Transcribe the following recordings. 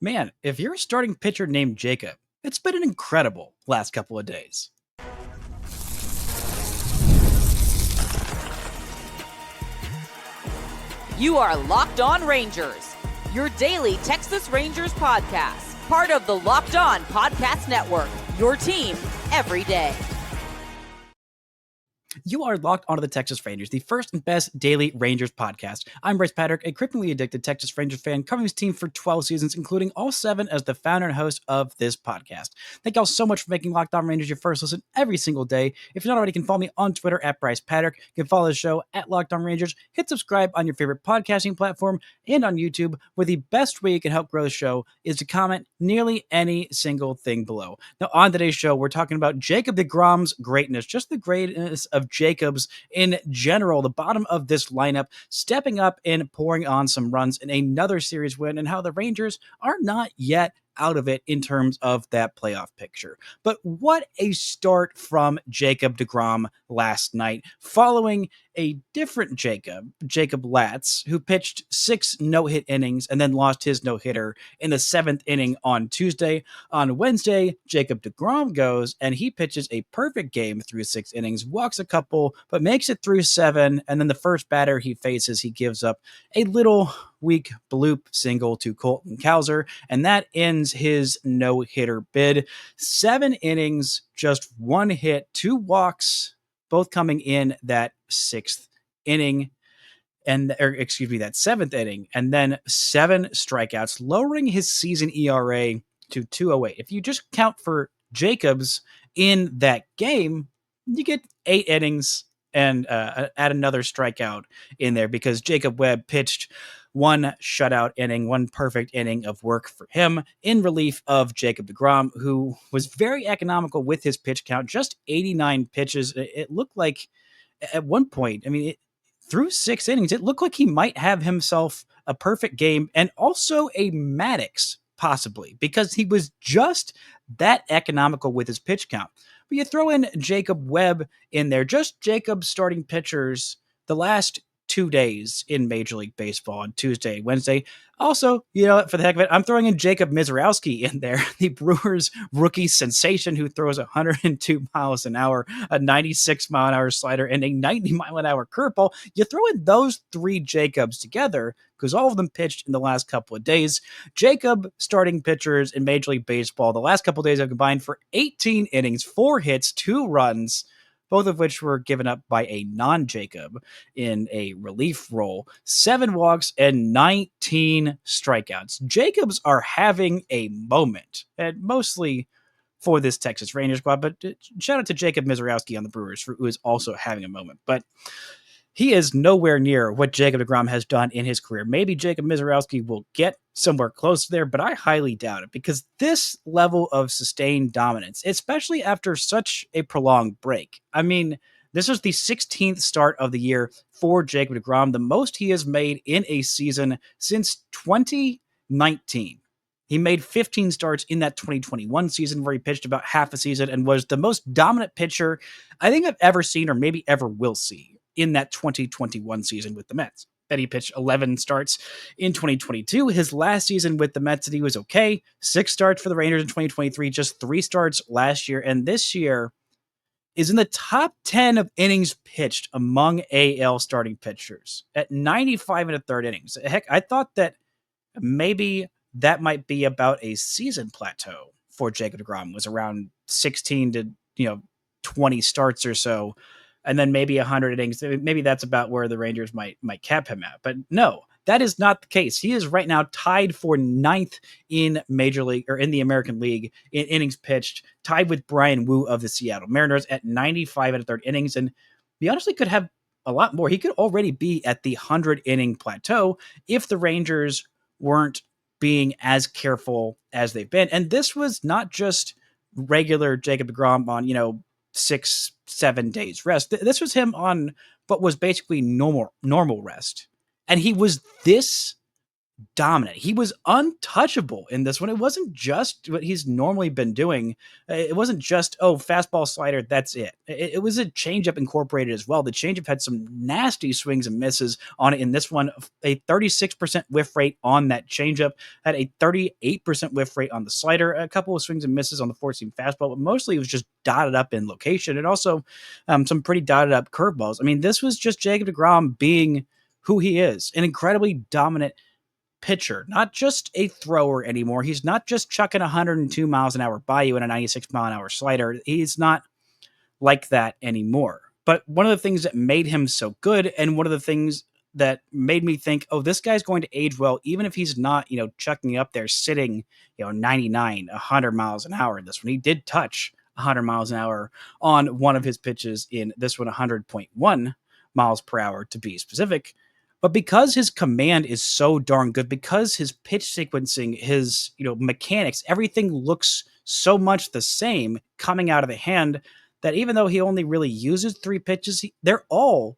Man, if you're a starting pitcher named Jacob, it's been an incredible last couple of days. You are Locked On Rangers, your daily Texas Rangers podcast, part of the Locked On Podcast Network, your team every day. You are locked onto the Texas Rangers, the first and best daily Rangers podcast. I'm Bryce Patrick, a cripplingly addicted Texas Rangers fan covering this team for 12 seasons, including all 7 as the founder and host of this podcast. Thank y'all so much for making Locked On Rangers your first listen every single day. If you're not already, you can follow me on Twitter at Bryce Patrick. You can follow the show at Locked On Rangers. Hit subscribe on your favorite podcasting platform and on YouTube, where the best way you can help grow the show is to comment nearly any single thing below. Now, on today's show, we're talking about Jacob deGrom's greatness, just the greatness of Jacobs in general, the bottom of this lineup, stepping up and pouring on some runs in another series win, and how the Rangers are not yet out of it in terms of that playoff picture. But what a start from Jacob deGrom last night, following a different Jacob Latz, who pitched 6 no-hit innings and then lost his no-hitter in the 7th inning on Tuesday. On Wednesday, Jacob deGrom goes and he pitches a perfect game through 6 innings, walks a couple, but makes it through 7, and then the first batter he faces, he gives up a little weak bloop single to Colton Cowser, and that ends his no-hitter bid. 7 innings, just 1 hit, 2 walks, both coming in that 6th inning, that 7th inning, and then 7 strikeouts, lowering his season ERA to 2.08. If you just count for Jacobs in that game, you get 8 innings and add another strikeout in there, because Jacob Webb pitched 1 shutout inning, 1 perfect inning of work for him in relief of Jacob deGrom, who was very economical with his pitch count, just 89 pitches. It looked like at one point, through 6 innings, it looked like he might have himself a perfect game, and also a Maddox, possibly, because he was just that economical with his pitch count. But you throw in Jacob Webb in there, just Jacob's starting pitchers the last 2 days in Major League Baseball, on Tuesday, Wednesday. Also, for the heck of it, I'm throwing in Jacob Mizrowski in there, the Brewers rookie sensation who throws 102 miles an hour, a 96 mile an hour slider, and a 90 mile an hour curveball. You throw in those 3 Jacobs together, because all of them pitched in the last couple of days. Jacob starting pitchers in Major League Baseball the last couple of days have combined for 18 innings, 4 hits, 2 runs, both of which were given up by a non-Jacob in a relief role, 7 walks and 19 strikeouts. Jacobs are having a moment, and mostly for this Texas Rangers squad, but shout out to Jacob Mizrowski on the Brewers, who is also having a moment. But he is nowhere near what Jacob deGrom has done in his career. Maybe Jacob Mizrowski will get somewhere close there, but I highly doubt it, because this level of sustained dominance, especially after such a prolonged break. This was the 16th start of the year for Jacob deGrom, the most he has made in a season since 2019. He made 15 starts in that 2021 season, where he pitched about half a season and was the most dominant pitcher I think I've ever seen, or maybe ever will see, in that 2021 season with the Mets. Then he pitched 11 starts in 2022. His last season with the Mets, he was okay. 6 starts for the Rangers in 2023, just 3 starts last year. And this year is in the top 10 of innings pitched among AL starting pitchers at 95 and a third innings. Heck, I thought that maybe that might be about a season plateau for Jacob deGrom, was around 16 to 20 starts or so, and then maybe 100 innings. Maybe that's about where the Rangers might cap him at. But no, that is not the case. He is right now tied for 9th in Major League, or in the American League, in innings pitched, tied with Brian Wu of the Seattle Mariners at 95 and a third innings. And he honestly could have a lot more. He could already be at the 100 inning plateau if the Rangers weren't being as careful as they've been. And this was not just regular Jacob deGrom on, 6-7 days rest. This was him on what was basically normal rest. And he was this dominant. He was untouchable in this one. It wasn't just what he's normally been doing. It wasn't just, oh, fastball slider, that's it. It was a changeup incorporated as well. The changeup had some nasty swings and misses on it in this one. A 36% whiff rate on that changeup, had a 38% whiff rate on the slider, a couple of swings and misses on the four-seam fastball, but mostly it was just dotted up in location, and also some pretty dotted up curveballs. I mean, this was just Jacob deGrom being who he is, an incredibly dominant pitcher, not just a thrower anymore. He's not just chucking 102 miles an hour by you and a 96-mile-an-hour slider. He's not like that anymore. But one of the things that made him so good, and one of the things that made me think, oh, this guy's going to age well, even if he's not, chucking up there, sitting, 99, 100 miles an hour in this one. He did touch 100 miles an hour on one of his pitches in this one, 100.1 miles per hour to be specific. But because his command is so darn good, because his pitch sequencing, his mechanics, everything looks so much the same coming out of the hand, that even though he only really uses 3 pitches, they're all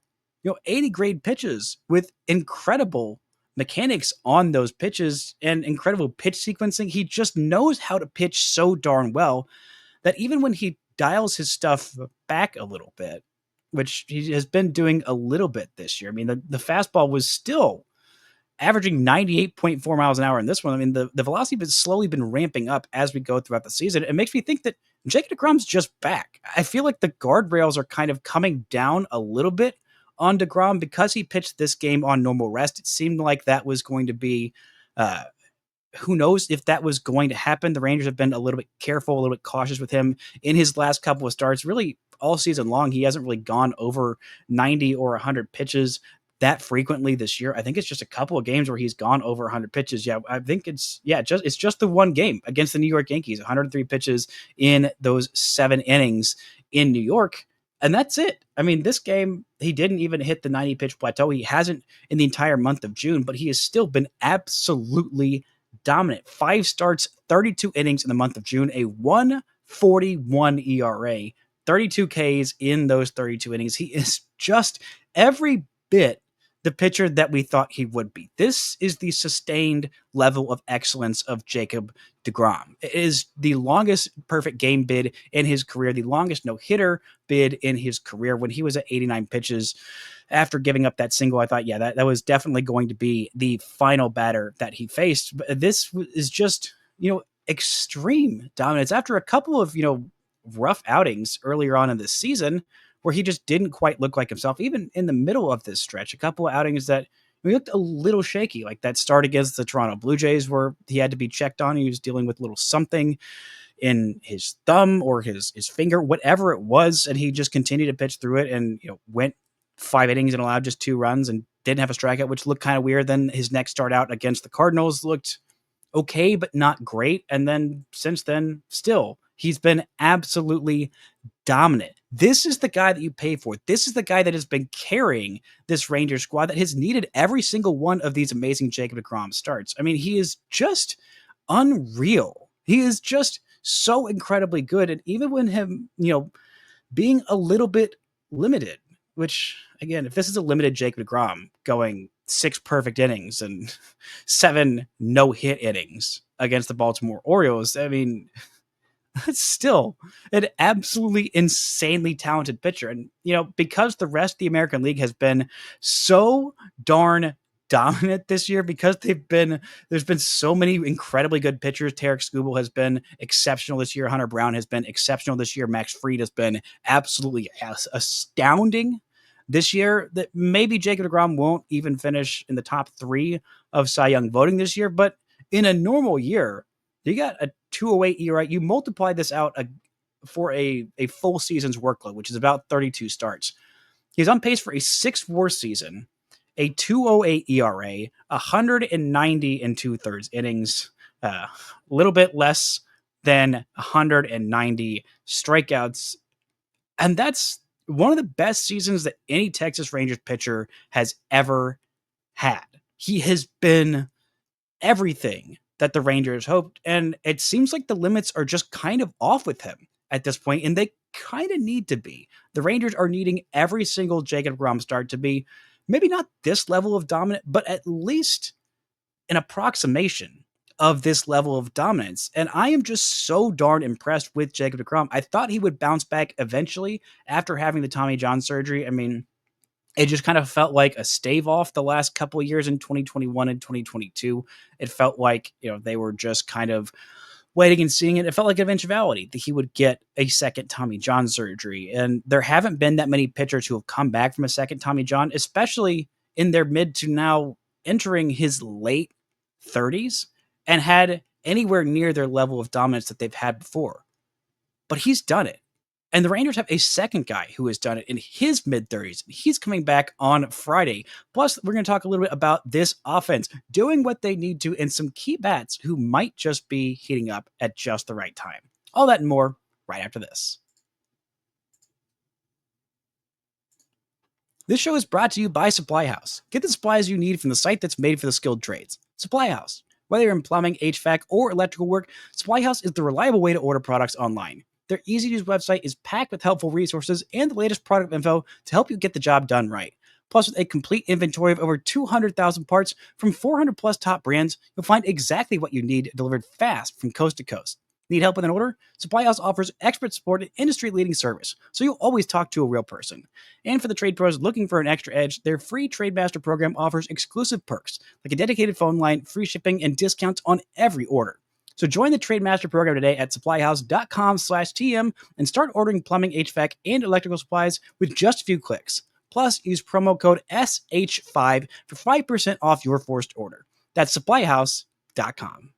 80 grade pitches with incredible mechanics on those pitches and incredible pitch sequencing. He just knows how to pitch so darn well that even when he dials his stuff back a little bit, which he has been doing a little bit this year. I mean, the fastball was still averaging 98.4 miles an hour in this one. I mean, the velocity has slowly been ramping up as we go throughout the season. It makes me think that Jacob deGrom's just back. I feel like the guardrails are kind of coming down a little bit on deGrom because he pitched this game on normal rest. It seemed like that was going to be who knows if that was going to happen. The Rangers have been a little bit careful, a little bit cautious with him in his last couple of starts. Really, all season long, he hasn't really gone over 90 or 100 pitches that frequently this year. I think it's just a couple of games where he's gone over 100 pitches. Yeah, I think it's just the one game against the New York Yankees, 103 pitches in those 7 innings in New York. And that's it. I mean, this game, he didn't even hit the 90 pitch plateau. He hasn't in the entire month of June, but he has still been absolutely dominant. 5 starts, 32 innings in the month of June, a 1.41 ERA, 32 Ks in those 32 innings. He is just every bit the pitcher that we thought he would be. This is the sustained level of excellence of Jacob deGrom. It is the longest perfect game bid in his career, the longest no-hitter bid in his career. When he was at 89 pitches after giving up that single, I thought, that was definitely going to be the final batter that he faced. But this is just, extreme dominance after a couple of, rough outings earlier on in this season where he just didn't quite look like himself. Even in the middle of this stretch, a couple of outings that he looked a little shaky, like that start against the Toronto Blue Jays where he had to be checked on. He was dealing with a little something in his thumb or his finger, whatever it was, and he just continued to pitch through it and went 5 innings and allowed just 2 runs and didn't have a strikeout, which looked kind of weird. Then his next start out against the Cardinals looked okay, but not great. And then since then, still, he's been absolutely dominant. This is the guy that you pay for. This is the guy that has been carrying this Rangers squad, that has needed every single one of these amazing Jacob deGrom starts. I mean, he is just unreal. He is just so incredibly good. And even when him, being a little bit limited, which again, if this is a limited Jacob deGrom going 6 perfect innings and 7 no-hit innings against the Baltimore Orioles, I mean, that's still an absolutely insanely talented pitcher. And, because the rest of the American League has been so darn dominant this year, because there's been so many incredibly good pitchers. Tarek Skubal has been exceptional this year. Hunter Brown has been exceptional this year. Max Fried has been absolutely astounding this year, that maybe Jacob deGrom won't even finish in the top 3 of Cy Young voting this year. But in a normal year, you got a 208 ERA. You multiply this out for a full season's workload, which is about 32 starts. He's on pace for a 6-4 season, a 208 ERA, 190 and 2/3 innings, a little bit less than 190 strikeouts. And that's one of the best seasons that any Texas Rangers pitcher has ever had. He has been everything that the Rangers hoped, and it seems like the limits are just kind of off with him at this point, and they kind of need to be. The Rangers are needing every single Jacob deGrom start to be maybe not this level of dominant, but at least an approximation of this level of dominance. And I am just so darn impressed with Jacob deGrom. I thought he would bounce back eventually after having the Tommy John surgery. I mean, it just kind of felt like a stave off the last couple of years in 2021 and 2022. It felt like, they were just kind of waiting and seeing it. It felt like an eventuality that he would get a second Tommy John surgery. And there haven't been that many pitchers who have come back from a second Tommy John, especially in their mid to now entering his late 30s and had anywhere near their level of dominance that they've had before. But he's done it. And the Rangers have a second guy who has done it in his mid 30s. He's coming back on Friday. Plus, we're going to talk a little bit about this offense doing what they need to and some key bats who might just be heating up at just the right time. All that and more right after this. This show is brought to you by Supply House. Get the supplies you need from the site that's made for the skilled trades. Supply House. Whether you're in plumbing, HVAC, or electrical work, Supply House is the reliable way to order products online. Their easy-to-use website is packed with helpful resources and the latest product info to help you get the job done right. Plus, with a complete inventory of over 200,000 parts from 400 plus top brands, you'll find exactly what you need delivered fast from coast to coast. Need help with an order? Supply House offers expert support and industry-leading service, so you'll always talk to a real person. And for the trade pros looking for an extra edge, their free Trademaster program offers exclusive perks, like a dedicated phone line, free shipping, and discounts on every order. So join the Trademaster program today at supplyhouse.com/TM and start ordering plumbing, HVAC, and electrical supplies with just a few clicks. Plus, use promo code SH5 for 5% off your first order. That's supplyhouse.com.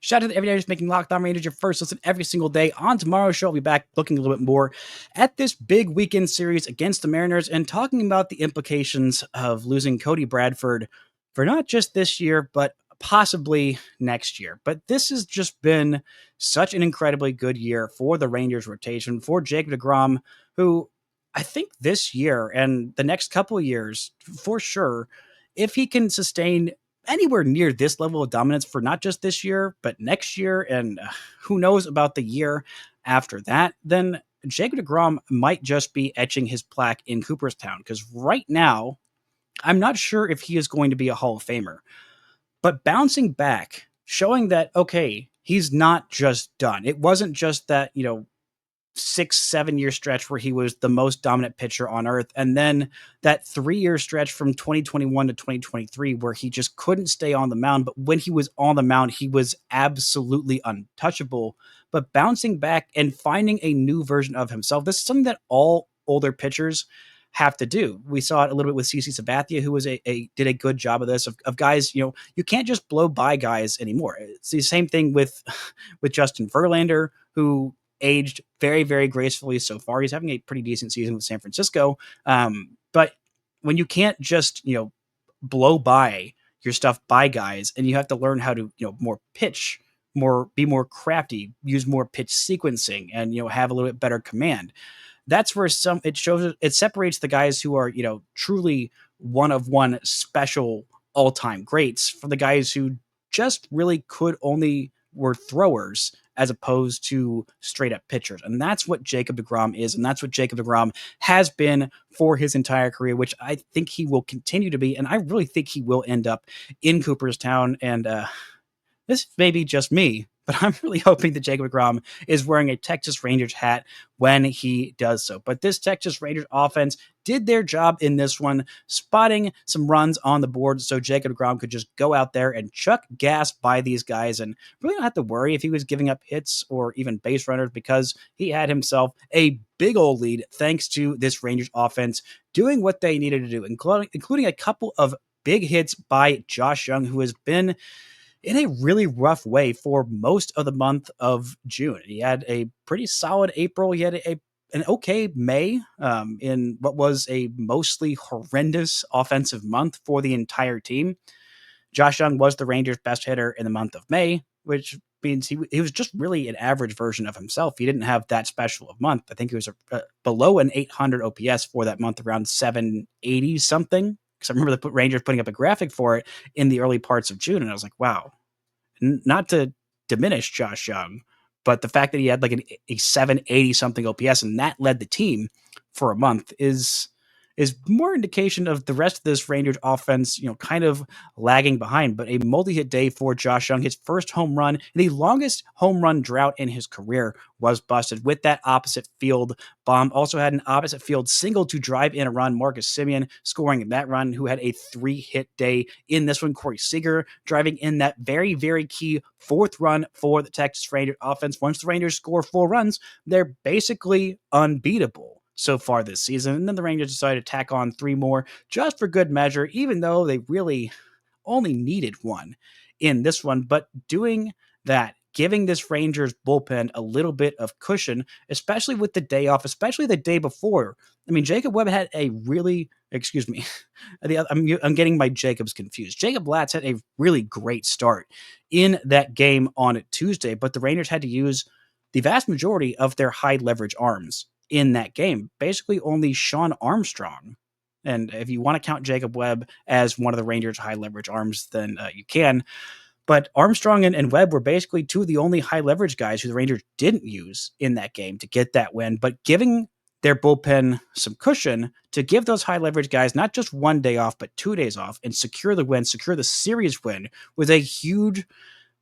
Shout out to everybody who's making Locked On Rangers your first listen every single day. On tomorrow's show, I'll be back looking a little bit more at this big weekend series against the Mariners and talking about the implications of losing Cody Bradford for not just this year, but possibly next year. But this has just been such an incredibly good year for the Rangers rotation, for Jacob deGrom, who I think this year and the next couple of years, for sure, if he can sustain anywhere near this level of dominance for not just this year, but next year, and who knows about the year after that, then Jacob deGrom might just be etching his plaque in Cooperstown. Because right now, I'm not sure if he is going to be a Hall of Famer, but bouncing back, showing that, okay, he's not just done. It wasn't just that, 6-7 year stretch where he was the most dominant pitcher on earth. And then that 3-year stretch from 2021 to 2023 where he just couldn't stay on the mound. But when he was on the mound, he was absolutely untouchable. But bouncing back and finding a new version of himself, this is something that all older pitchers have to do. We saw it a little bit with CC Sabathia, who was did a good job of this, of guys, you can't just blow by guys anymore. It's the same thing with Justin Verlander, who aged very, very gracefully so far. He's having a pretty decent season with San Francisco. But when you can't just, blow by your stuff by guys, and you have to learn how to, more pitch, be more crafty, use more pitch sequencing, and, have a little bit better command. That's where it separates the guys who are, truly one of one special all-time greats from the guys who just really were throwers as opposed to straight up pitchers. And that's what Jacob deGrom is. And that's what Jacob deGrom has been for his entire career, which I think he will continue to be. And I really think he will end up in Cooperstown. And this may be just me, but I'm really hoping that Jacob deGrom is wearing a Texas Rangers hat when he does so. But this Texas Rangers offense did their job in this one, spotting some runs on the board so Jacob deGrom could just go out there and chuck gas by these guys and really not have to worry if he was giving up hits or even base runners, because he had himself a big old lead thanks to this Rangers offense doing what they needed to do, including a couple of big hits by Josh Jung, who has been in a really rough way for most of the month of June. He had a pretty solid April. He had an okay May in what was a mostly horrendous offensive month for the entire team. Josh Jung was the Rangers' best hitter in the month of May, which means he was just really an average version of himself. He didn't have that special of month. I think he was below an 800 OPS for that month, around 780 something. Because I remember the Rangers putting up a graphic for it in the early parts of June, and I was like, wow. Not to diminish Josh Jung, but the fact that he had like a 780 something OPS and that led the team for a month is is more indication of the rest of this Rangers offense, kind of lagging behind. But a multi-hit day for Josh Young, his first home run, the longest home run drought in his career, was busted with that opposite field bomb. Also had an opposite field single to drive in a run. Marcus Semien scoring that run, who had a 3-hit day in this one. Corey Seager driving in that very, very key fourth run for the Texas Rangers offense. Once the Rangers score 4 runs, they're basically unbeatable so far this season. And then the Rangers decided to tack on 3 more just for good measure, even though they really only needed 1 in this one. But doing that, giving this Rangers bullpen a little bit of cushion, especially with the day off, especially the day before. I mean, Jacob Webb had a really, excuse me, I'm getting my Jacobs confused. Jacob Latz had a really great start in that game on Tuesday, but the Rangers had to use the vast majority of their high leverage arms in that game. Basically, only Sean Armstrong. And if you want to count Jacob Webb as one of the Rangers' high leverage arms, then you can. But Armstrong and Webb were basically 2 of the only high leverage guys who the Rangers didn't use in that game to get that win. But giving their bullpen some cushion to give those high leverage guys not just 1 day off, but 2 days off and secure the win, secure the series win, was a huge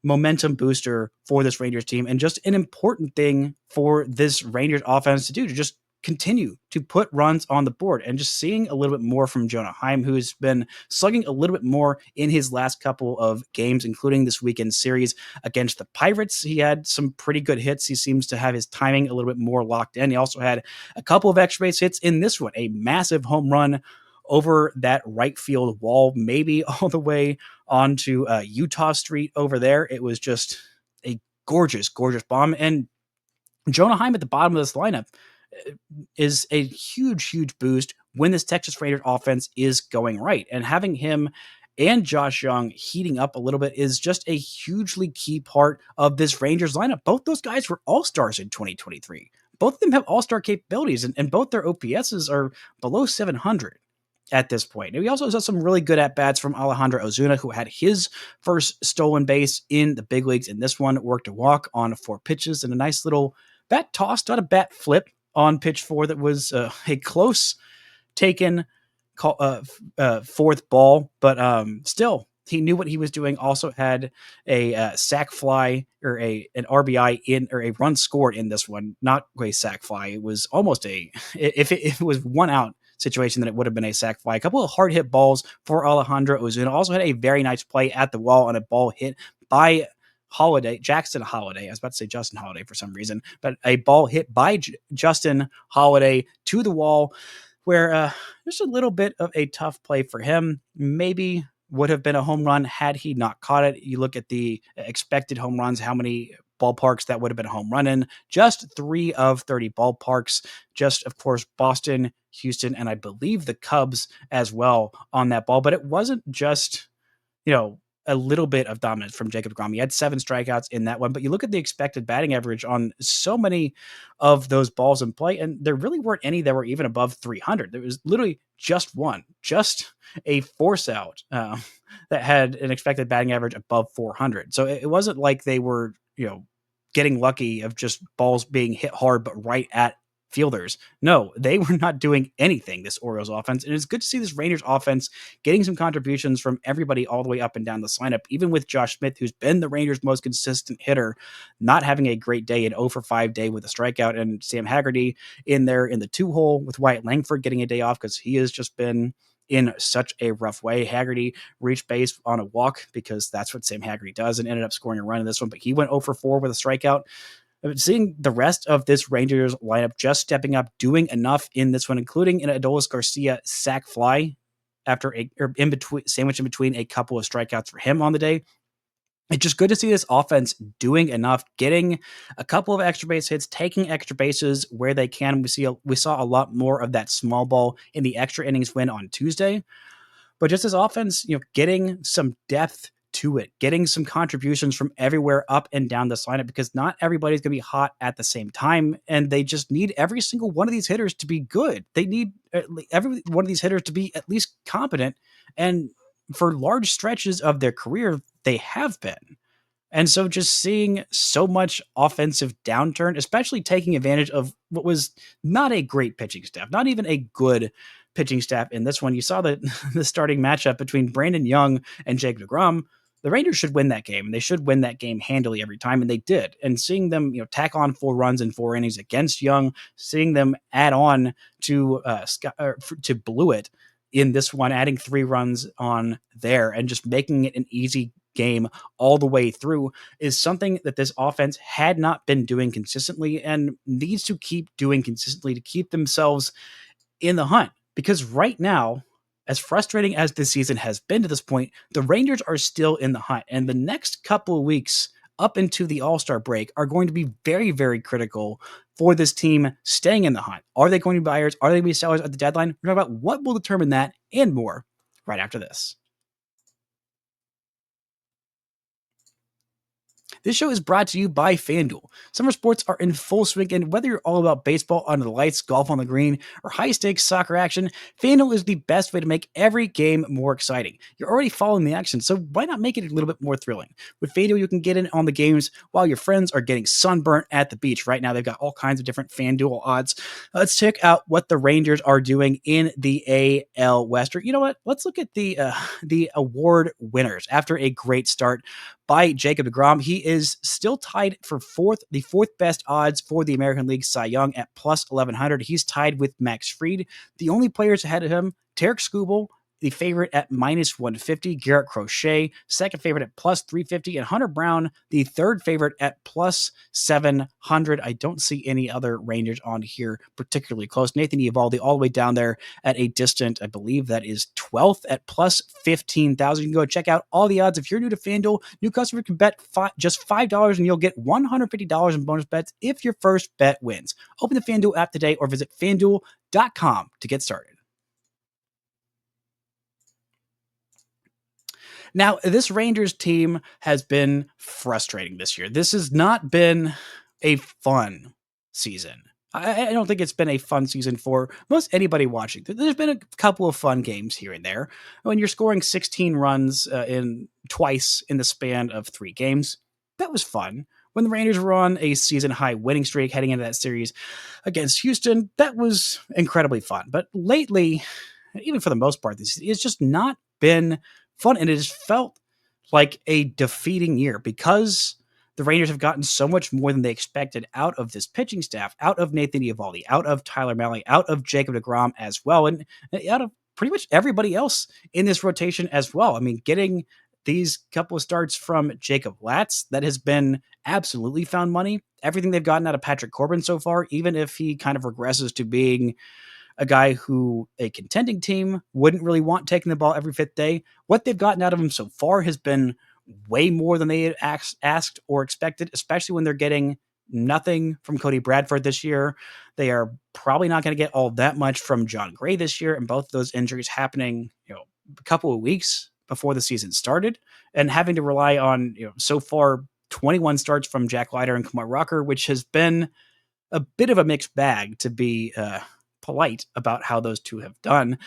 momentum booster for this Rangers team and just an important thing for this Rangers offense to do, to just continue to put runs on the board. And just seeing a little bit more from Jonah Heim, who's been slugging a little bit more in his last couple of games, including this weekend series against the Pirates. He had some pretty good hits. He seems to have his timing a little bit more locked in. He also had a couple of extra base hits in this one, a massive home run over that right field wall, maybe all the way onto Utah Street over there. It was just a gorgeous bomb. And Jonah Heim at the bottom of this lineup is a huge boost when this Texas Rangers offense is going right. And having him and Josh Young heating up a little bit is just a hugely key part of this Rangers lineup. Both those guys were all-stars in 2023. Both of them have all-star capabilities, and both their OPSs are below 700 at this point. And we also saw some really good at-bats from Alejandro Ozuna, who had his first stolen base in the big leagues in this one, worked a walk on 4 pitches, and a nice little bat toss, not a bat flip, on pitch 4 that was a close taken fourth ball, but still, he knew what he was doing. Also had a sac fly or an RBI in, or a run scored in this one, not a sac fly. It was almost if it was 1 out situation, then it would have been a sac fly. A couple of hard hit balls for Alejandro Ozuna. Also had a very nice play at the wall on a ball hit by Jackson Holiday. I was about to say Justin Holiday for some reason, but a ball hit by Justin Holiday to the wall, where just a little bit of a tough play for him. Maybe would have been a home run had he not caught it. You look at the expected home runs, how many ballparks that would have been a home run in. Just 3 of 30 ballparks. Just, of course, Boston, Houston, and I believe the Cubs as well on that ball. But it wasn't just, a little bit of dominance from Jacob deGrom. He had 7 strikeouts in that one, but you look at the expected batting average on so many of those balls in play, and there really weren't any that were even above 300. There was literally just one, just a force out that had an expected batting average above 400. So it wasn't like they were, getting lucky of just balls being hit hard, but right at fielders. No, they were not doing anything, this Orioles offense. And it's good to see this Rangers offense getting some contributions from everybody all the way up and down this lineup, even with Josh Smith, who's been the Rangers' most consistent hitter, not having a great day, an 0 for 5 day with a strikeout, and Sam Haggerty in there in the 2-hole with Wyatt Langford getting a day off because he has just been in such a rough way. Haggerty reached base on a walk because that's what Sam Haggerty does, and ended up scoring a run in this one, but he went 0 for 4 with a strikeout. Seeing the rest of this Rangers lineup just stepping up, doing enough in this one, including an Adolis Garcia sac fly after sandwich in between a couple of strikeouts for him on the day. It's just good to see this offense doing enough, getting a couple of extra base hits, taking extra bases where they can. We saw a lot more of that small ball in the extra innings win on Tuesday, but just this offense, getting some depth to it, getting some contributions from everywhere up and down this lineup, because not everybody's going to be hot at the same time, and they just need every single one of these hitters to be good. They need every one of these hitters to be at least competent, and for large stretches of their career, they have been. And so just seeing so much offensive downturn, especially taking advantage of what was not a great pitching staff, not even a good pitching staff in this one. You saw the starting matchup between Brandon Young and Jacob deGrom. The Rangers should win that game, and they should win that game handily every time, and they did. And seeing them, tack on 4 runs in 4 innings against Young, seeing them add on to Blewett in this one, adding 3 runs on there, and just making it an easy game all the way through is something that this offense had not been doing consistently and needs to keep doing consistently to keep themselves in the hunt. Because right now, as frustrating as this season has been to this point, the Rangers are still in the hunt. And the next couple of weeks up into the All-Star break are going to be very, very critical for this team staying in the hunt. Are they going to be buyers? Are they going to be sellers at the deadline? We're talking about what will determine that and more right after this. This show is brought to you by FanDuel. Summer sports are in full swing, and whether you're all about baseball under the lights, golf on the green, or high-stakes soccer action, FanDuel is the best way to make every game more exciting. You're already following the action, so why not make it a little bit more thrilling? With FanDuel, you can get in on the games while your friends are getting sunburnt at the beach. Right now, they've got all kinds of different FanDuel odds. Let's check out what the Rangers are doing in the AL West. Or, you know what? Let's look at the award winners after a great start by Jacob deGrom. He is still tied for the fourth best odds for the American League Cy Young at plus 1100. He's tied with Max Fried. The only players ahead of him, Tarek Skubal, the favorite at minus 150, Garrett Crochet, second favorite at plus 350, and Hunter Brown, the third favorite at plus 700. I don't see any other Rangers on here particularly close. Nathan Eovaldi all the way down there at a distant, I believe that is 12th at plus 15,000. You can go check out all the odds. If you're new to FanDuel, new customers can bet just $5 and you'll get $150 in bonus bets if your first bet wins. Open the FanDuel app today or visit FanDuel.com to get started. Now, this Rangers team has been frustrating this year. This has not been a fun season. I don't think it's been a fun season for most anybody watching. There's been a couple of fun games here and there. When you're scoring 16 runs twice in the span of 3 games, that was fun. When the Rangers were on a season-high winning streak heading into that series against Houston, that was incredibly fun. But lately, even for the most part, it's just not been fun, and it has felt like a defeating year because the Rangers have gotten so much more than they expected out of this pitching staff, out of Nathan Eovaldi, out of Tyler Mahle, out of Jacob deGrom as well, and out of pretty much everybody else in this rotation as well. I mean, getting these couple of starts from Jacob Latz, that has been absolutely found money. Everything they've gotten out of Patrick Corbin so far, even if he kind of regresses to being a guy who a contending team wouldn't really want taking the ball every 5th day, what they've gotten out of him so far has been way more than they had asked or expected, especially when they're getting nothing from Cody Bradford this year. They are probably not going to get all that much from John Gray this year, and both of those injuries happening, a couple of weeks before the season started, and having to rely on, so far 21 starts from Jack Leiter and Kumar Rocker, which has been a bit of a mixed bag, to be polite about how those two have done.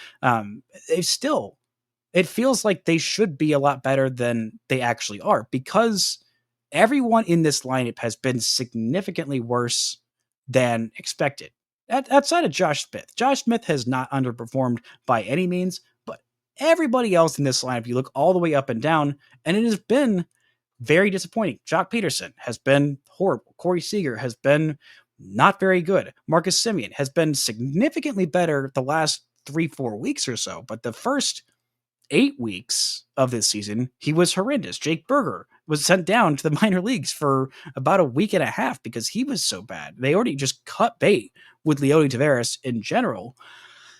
It feels like they should be a lot better than they actually are, because everyone in this lineup has been significantly worse than expected. Outside of Josh Smith. Josh Smith has not underperformed by any means, but everybody else in this lineup, you look all the way up and down, and it has been very disappointing. Jock Peterson has been horrible. Corey Seager has been not very good. Marcus Semien has been significantly better the last 3-4 weeks or so, but the first 8 weeks of this season, he was horrendous. Jake Berger was sent down to the minor leagues for about a week and a half because he was so bad. They already just cut bait with Leody Taveras in general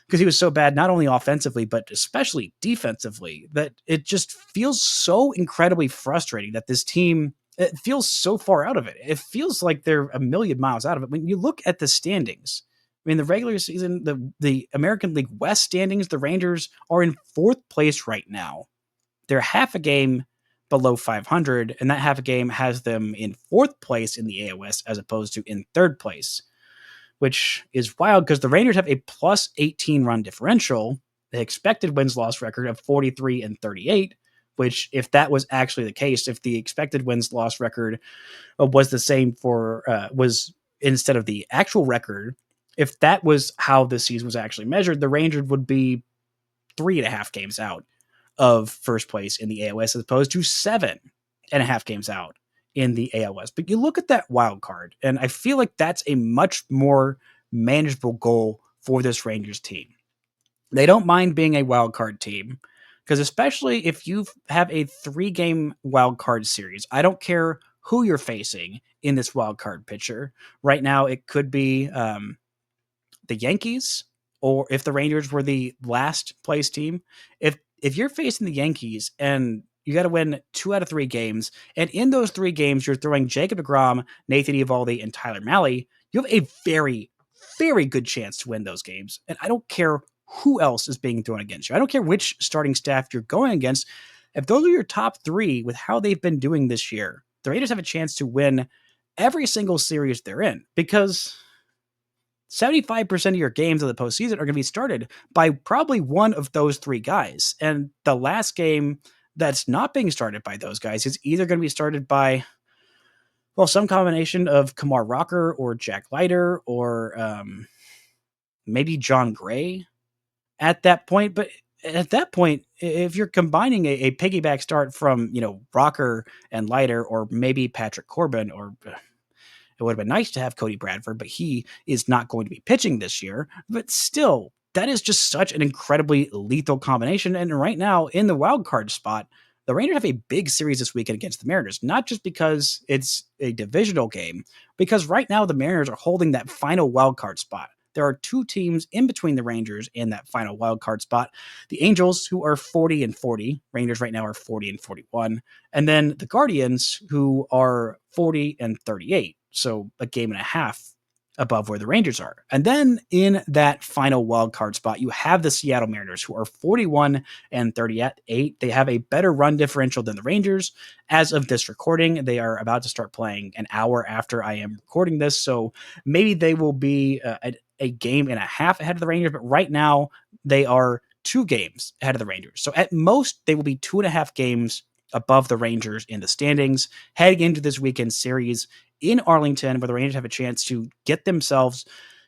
because he was so bad, not only offensively, but especially defensively, that it just feels so incredibly frustrating that this team, it feels so far out of it. It feels like they're a million miles out of it. When you look at the standings, I mean, the regular season, the American League West standings, the Rangers are in 4th place right now. They're half a game below 500, and that half a game has them in 4th place in the AL West as opposed to in 3rd place, which is wild because the Rangers have a plus 18 run differential, the expected wins-loss record of 43-38, which, if that was actually the case, if the expected wins-loss record was the same was instead of the actual record if that was how this season was actually measured, the Rangers would be 3.5 games out of first place in the AL West as opposed to 7.5 games out in the AL West. But you look at that wild card, and I feel like that's a much more manageable goal for this Rangers team. They don't mind being a wild card team because, especially if you have a 3-game wild card series, I don't care who you're facing in this wild card picture. Right now, it could be the Yankees, or if the Rangers were the last place team, if you're facing the Yankees and you got to win 2 out of 3 games, and in those 3 games you're throwing Jacob deGrom, Nathan Eovaldi, and Tyler Mahle, you have a very, very good chance to win those games. And I don't care who else is being thrown against you. I don't care which starting staff you're going against. If those are your top 3 with how they've been doing this year, the Rangers have a chance to win every single series they're in, because 75% of your games of the postseason are going to be started by probably one of those 3 guys. And the last game that's not being started by those guys is either going to be started by, well, some combination of Kumar Rocker or Jack Leiter or maybe John Gray at that point. But at that point, if you're combining a piggyback start from, Rocker and Leiter, or maybe Patrick Corbin, or it would have been nice to have Cody Bradford, but he is not going to be pitching this year. But still, that is just such an incredibly lethal combination. And right now, in the wild card spot, the Rangers have a big series this weekend against the Mariners, not just because it's a divisional game, because right now the Mariners are holding that final wild card spot. There are 2 teams in between the Rangers and that final wild card spot. The Angels, who are 40-40. Rangers right now are 40-41. And then the Guardians, who are 40-38. So a game and a half above where the Rangers are. And then in that final wild card spot, you have the Seattle Mariners, who are 41-38. They have a better run differential than the Rangers. As of this recording, they are about to start playing an hour after I am recording this. So maybe they will be a game and a half ahead of the Rangers. But right now, they are 2 games ahead of the Rangers. So at most, they will be 2.5 games above the Rangers in the standings heading into this weekend series in Arlington, where the Rangers have a chance to get themselves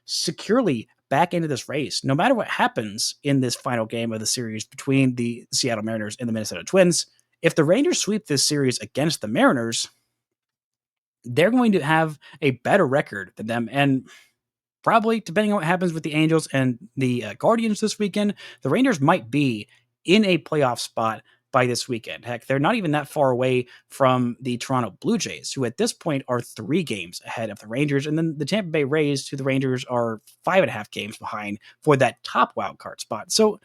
securely back into this race. No matter what happens in this final game of the series between the Seattle Mariners and the Minnesota Twins, if the Rangers sweep this series against the Mariners, they're going to have a better record than them. And probably, depending on what happens with the Angels and the Guardians this weekend, the Rangers might be in a playoff spot by this weekend. Heck, they're not even that far away from the Toronto Blue Jays, who at this point are 3 games ahead of the Rangers. And then the Tampa Bay Rays, who the Rangers are 5.5 games behind for that top wild card spot. So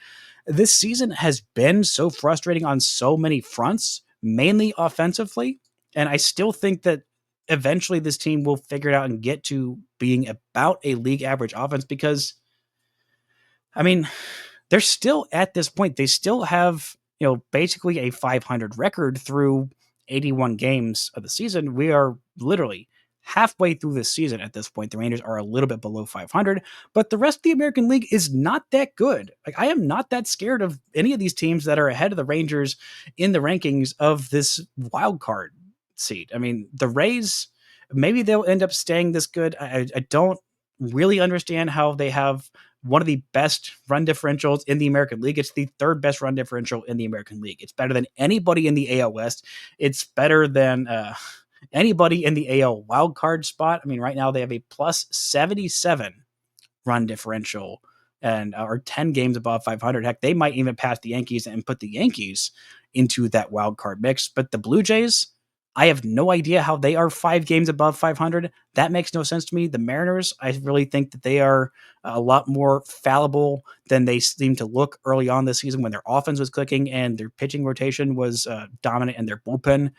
this season has been so frustrating on so many fronts, mainly offensively. And I still think that eventually this team will figure it out and get to being about a league average offense, because, I mean, they're still at this point, they still have, basically a 500 record through 81 games of the season. We are literally halfway through this season at this point. The Rangers are a little bit below 500, but the rest of the American League is not that good. Like, I am not that scared of any of these teams that are ahead of the Rangers in the rankings of this wild card seat. I mean, the Rays, maybe they'll end up staying this good. I don't really understand how they have one of the best run differentials in the American League. It's the 3rd best run differential in the American League. It's better than anybody in the AL West. It's better than anybody in the AL wildcard spot. I mean, right now they have a plus 77 run differential and are 10 games above 500. Heck, they might even pass the Yankees and put the Yankees into that wild card mix. But the Blue Jays, I have no idea how they are 5 games above 500. That makes no sense to me. The Mariners, I really think that they are a lot more fallible than they seem to look early on this season, when their offense was clicking and their pitching rotation was dominant and their bullpen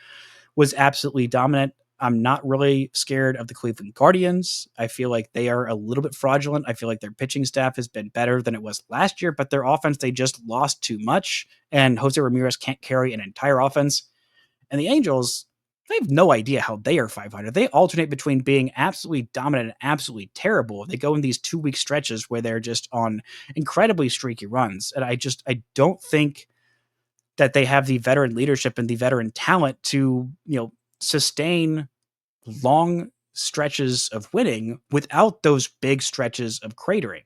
was absolutely dominant. I'm not really scared of the Cleveland Guardians. I feel like they are a little bit fraudulent. I feel like their pitching staff has been better than it was last year, but their offense, they just lost too much, and Jose Ramirez can't carry an entire offense. And the Angels, I have no idea how they are 500. They alternate between being absolutely dominant and absolutely terrible. They go in these 2-week stretches where they're just on incredibly streaky runs. And I don't think that they have the veteran leadership and the veteran talent to, sustain long stretches of winning without those big stretches of cratering.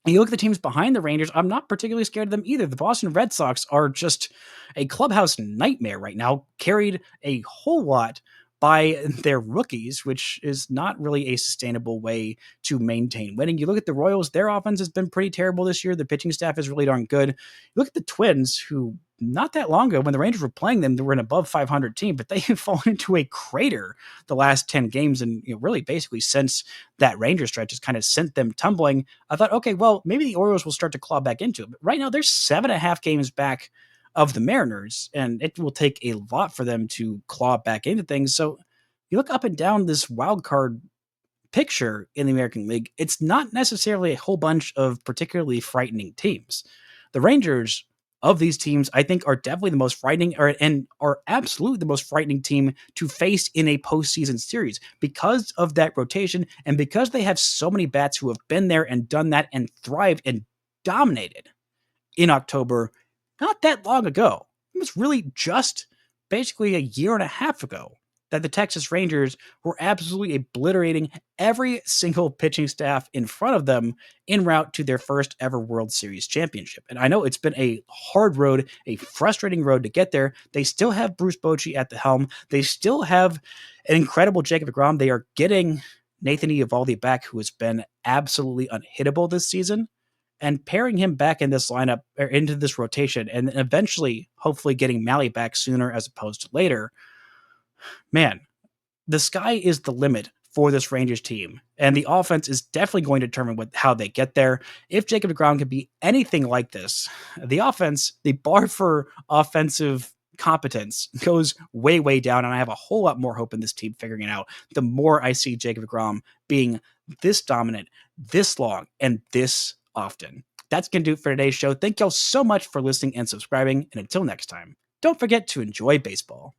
And you look at the teams behind the Rangers, I'm not particularly scared of them either. The Boston Red Sox are just a clubhouse nightmare right now, carried a whole lot by their rookies, which is not really a sustainable way to maintain winning. You look at the Royals, their offense has been pretty terrible this year. The pitching staff is really darn good. You look at the Twins, who not that long ago, when the Rangers were playing them, they were an above 500 team, but they have fallen into a crater the last 10 games. And really basically since that Ranger stretch has kind of sent them tumbling. I thought, okay, well, maybe the Orioles will start to claw back into it. But right now, they're 7.5 games back of the Mariners, and it will take a lot for them to claw back into things. So you look up and down this wild card picture in the American League, it's not necessarily a whole bunch of particularly frightening teams. The Rangers of these teams, I think, are definitely the most frightening and are absolutely the most frightening team to face in a postseason series because of that rotation and because they have so many bats who have been there and done that and thrived and dominated in October not that long ago. It was really just basically a year and a half ago that the Texas Rangers were absolutely obliterating every single pitching staff in front of them en route to their first ever World Series championship. And I know it's been a hard road, a frustrating road to get there. They still have Bruce Bochy at the helm. They still have an incredible Jacob deGrom. They are getting Nathan Eovaldi back, who has been absolutely unhittable this season, and pairing him back in this lineup or into this rotation, and eventually, hopefully, getting Malley back sooner as opposed to later. Man, the sky is the limit for this Rangers team, and the offense is definitely going to determine how they get there. If Jacob deGrom can be anything like this, the offense, the bar for offensive competence goes way, way down, and I have a whole lot more hope in this team figuring it out the more I see Jacob deGrom being this dominant, this long, and this often. That's going to do it for today's show. Thank y'all so much for listening and subscribing, and until next time, don't forget to enjoy baseball.